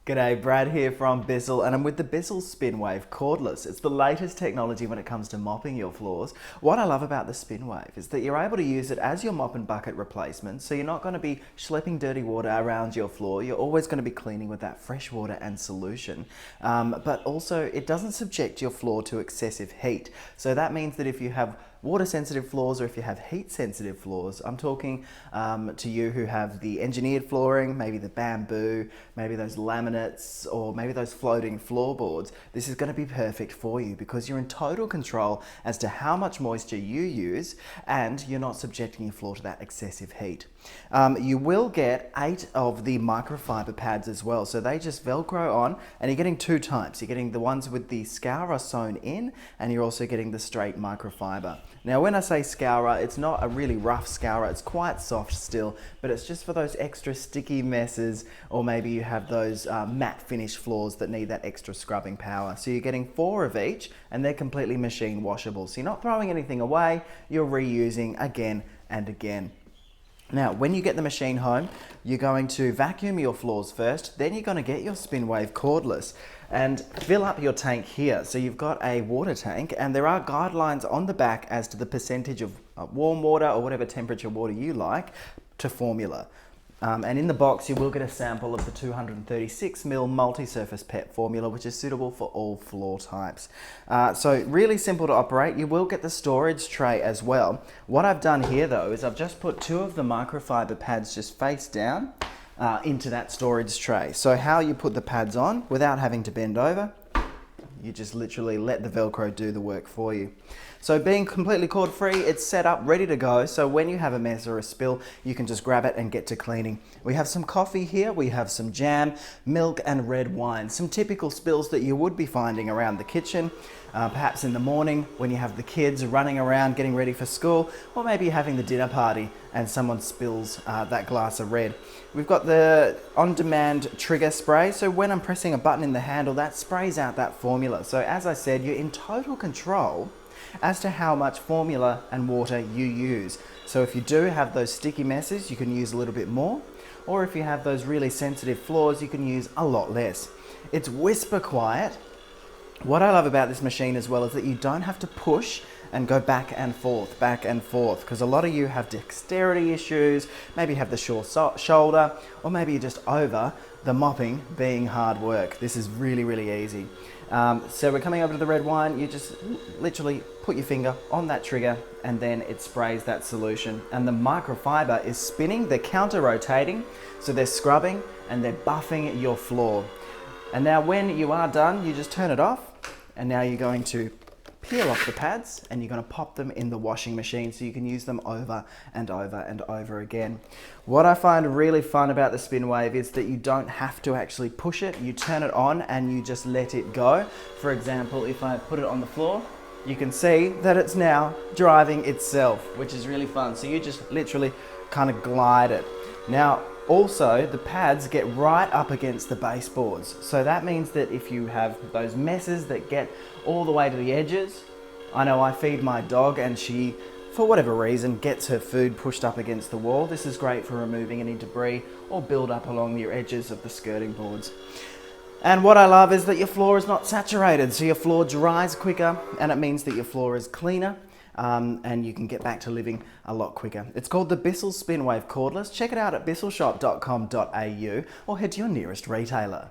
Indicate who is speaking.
Speaker 1: G'day, Brad here from Bissell, and I'm with the BISSELL SpinWave Cordless. It's the latest technology when it comes to mopping your floors. What I love about the SpinWave is that you're able to use it as your mop and bucket replacement, so you're not going to be schlepping dirty water around your floor. You're always going to be cleaning with that fresh water and solution. But also, it doesn't subject your floor to excessive heat. So that means that if you have water sensitive floors or if you have heat sensitive floors, I'm talking to you who have the engineered flooring, maybe the bamboo, maybe those laminates, or maybe those floating floorboards, this is going to be perfect for you because you're in total control as to how much moisture you use and you're not subjecting your floor to that excessive heat. You will get 8 of the microfiber pads as well, so they just velcro on, and you're getting 2 types. You're getting the ones with the scourer sewn in, and you're also getting the straight microfiber. Now when I say scourer, it's not a really rough scourer, it's quite soft still, but it's just for those extra sticky messes, or maybe you have those matte finish floors that need that extra scrubbing power. So you're getting 4 of each, and they're completely machine washable. So you're not throwing anything away, you're reusing again and again. Now, when you get the machine home, you're going to vacuum your floors first, then you're going to get your SpinWave Cordless and fill up your tank here. So you've got a water tank, and there are guidelines on the back as to the percentage of warm water or whatever temperature water you like to formula. And in the box, you will get a sample of the 236ml multi-surface PET formula, which is suitable for all floor types. So really simple to operate. You will get the storage tray as well. What I've done here though is I've just put 2 of the microfiber pads just face down into that storage tray. So how you put the pads on without having to bend over, you just literally let the Velcro do the work for you. So being completely cord free, it's set up, ready to go. So when you have a mess or a spill, you can just grab it and get to cleaning. We have some coffee here, we have some jam, milk and red wine. Some typical spills that you would be finding around the kitchen, perhaps in the morning when you have the kids running around getting ready for school, or maybe you're having the dinner party and someone spills that glass of red. We've got the on-demand trigger spray, so when I'm pressing a button in the handle, that sprays out that formula. So as I said, you're in total control as to how much formula and water you use. So if you do have those sticky messes, you can use a little bit more, or if you have those really sensitive floors, you can use a lot less. It's whisper quiet. What I love about this machine as well is that you don't have to push and go back and forth, because a lot of you have dexterity issues, maybe you have the short shoulder, or maybe you're just over the mopping being hard work. This is really, really easy. So we're coming over to the red wine. You just literally put your finger on that trigger and then it sprays that solution. And the microfiber is spinning, they're counter rotating, so they're scrubbing and they're buffing your floor. And now when you are done, you just turn it off, and now you're going to peel off the pads and you're going to pop them in the washing machine so you can use them over and over and over again. What I find really fun about the SpinWave is that you don't have to actually push it. You turn it on and you just let it go. For example, if I put it on the floor, you can see that it's now driving itself, which is really fun. So you just literally kind of glide it. Now, also, the pads get right up against the baseboards. So that means that if you have those messes that get all the way to the edges, I know I feed my dog and she, for whatever reason, gets her food pushed up against the wall. This is great for removing any debris or build up along your edges of the skirting boards. And what I love is that your floor is not saturated, so your floor dries quicker, and it means that your floor is cleaner. And you can get back to living a lot quicker. It's called the BISSELL SpinWave Cordless. Check it out at bissellshop.com.au or head to your nearest retailer.